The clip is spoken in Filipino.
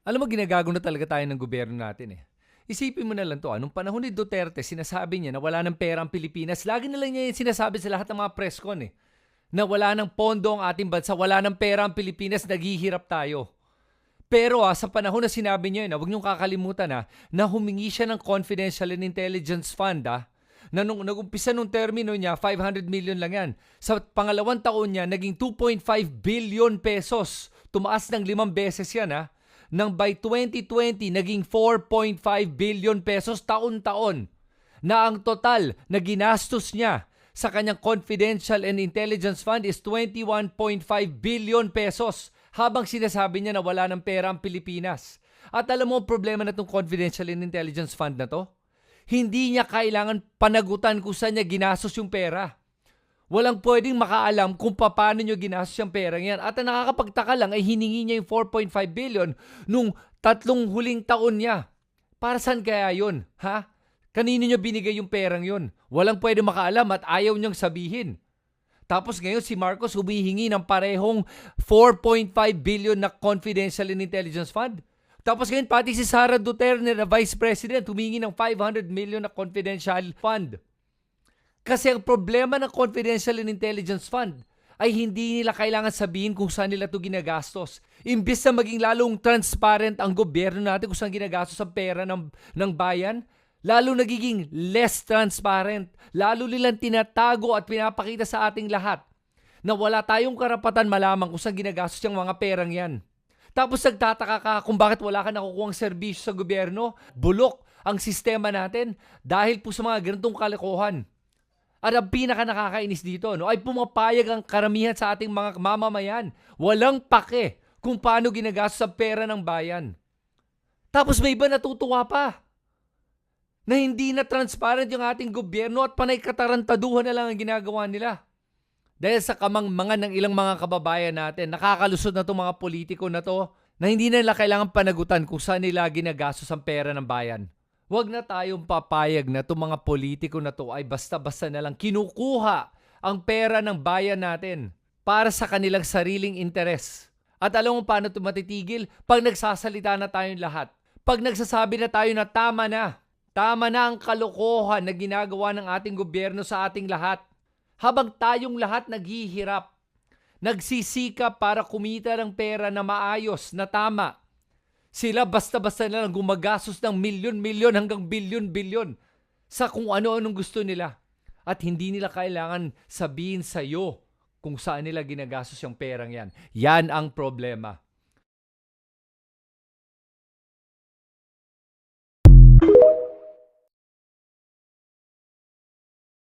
Alam mo, ginagago na talaga tayo ng gobyerno natin eh. Isipin mo na lang to, nung panahon ni Duterte, sinasabi niya na wala ng pera ang Pilipinas. Lagi na lang niya yung sinasabi sa lahat ng mga press con eh. Na wala ng pondo ang ating bansa, wala ng pera ang Pilipinas, naghihirap tayo. Pero sa panahon na sinabi niya yun, huwag niyong kakalimutan na humingi siya ng Confidential and Intelligence Fund na nung nag-umpisa nung termino niya, 500 million lang yan. Sa pangalawang taon niya, naging 2.5 billion pesos. Tumaas ng 5 beses yan Nang by 2020, naging 4.5 billion pesos taon-taon. Na ang total na ginastos niya sa kanyang Confidential and Intelligence Fund is 21.5 billion pesos. Habang sinasabi niya na wala ng pera ang Pilipinas. At alam mo ang problema na itong Confidential and Intelligence Fund na to? Hindi niya kailangan panagutan kung saan niya ginastos yung pera. Walang pwedeng makaalam kung paano niyo ginastos yung pera yan. At ang nakakapagtaka lang ay hiningi niya yung 4.5 billion nung 3 huling taon niya. Para saan kaya yun? Kanino niyo binigay yung perang yun? Walang pwedeng makaalam at ayaw niyang sabihin. Tapos ngayon si Marcos humihingi ng parehong 4.5 billion na Confidential and Intelligence Fund. Tapos ngayon pati si Sara Duterte na Vice President humihingi ng 500 million na Confidential Fund. Kasi ang problema ng Confidential and Intelligence Fund ay hindi nila kailangan sabihin kung saan nila ito ginagastos. Imbis na maging lalong transparent ang gobyerno natin kung saan ginagastos ang pera ng bayan, lalo nagiging less transparent. Lalo nilang tinatago at pinapakita sa ating lahat na wala tayong karapatan malaman kung saan ginagastos yung mga perang yan. Tapos nagtataka ka kung bakit wala ka nakukuhang serbisyo sa gobyerno. Bulok ang sistema natin dahil po sa mga ganitong kalokohan. At ang pinaka nakakainis dito ay pumapayag ang karamihan sa ating mga mamamayan. Walang pake kung paano ginagastos ang pera ng bayan. Tapos may iba natutuwa pa na hindi na transparent yung ating gobyerno at panay katarantaduhan na lang ang ginagawa nila. Dahil sa kamangmangan ng ilang mga kababayan natin, nakakalusot na itong mga politiko na to na hindi na nila kailangan panagutan kung saan nila ginagastos ang pera ng bayan. Huwag na tayong papayag na itong mga politiko na to ay basta-basta na lang kinukuha ang pera ng bayan natin para sa kanilang sariling interes. At alam mo paano ito matitigil? Pag nagsasalita na tayong lahat. Pag nagsasabi na tayo na tama na. Tama na ang kalokohan na ginagawa ng ating gobyerno sa ating lahat. Habang tayong lahat naghihirap, nagsisikap para kumita ng pera na maayos, na tama. Sila basta-basta na lang gumagastos ng milyon-milyon hanggang bilyon-bilyon sa kung ano-anong gusto nila. At hindi nila kailangan sabihin sa iyo kung saan nila ginagastos yung perang yan. Yan ang problema.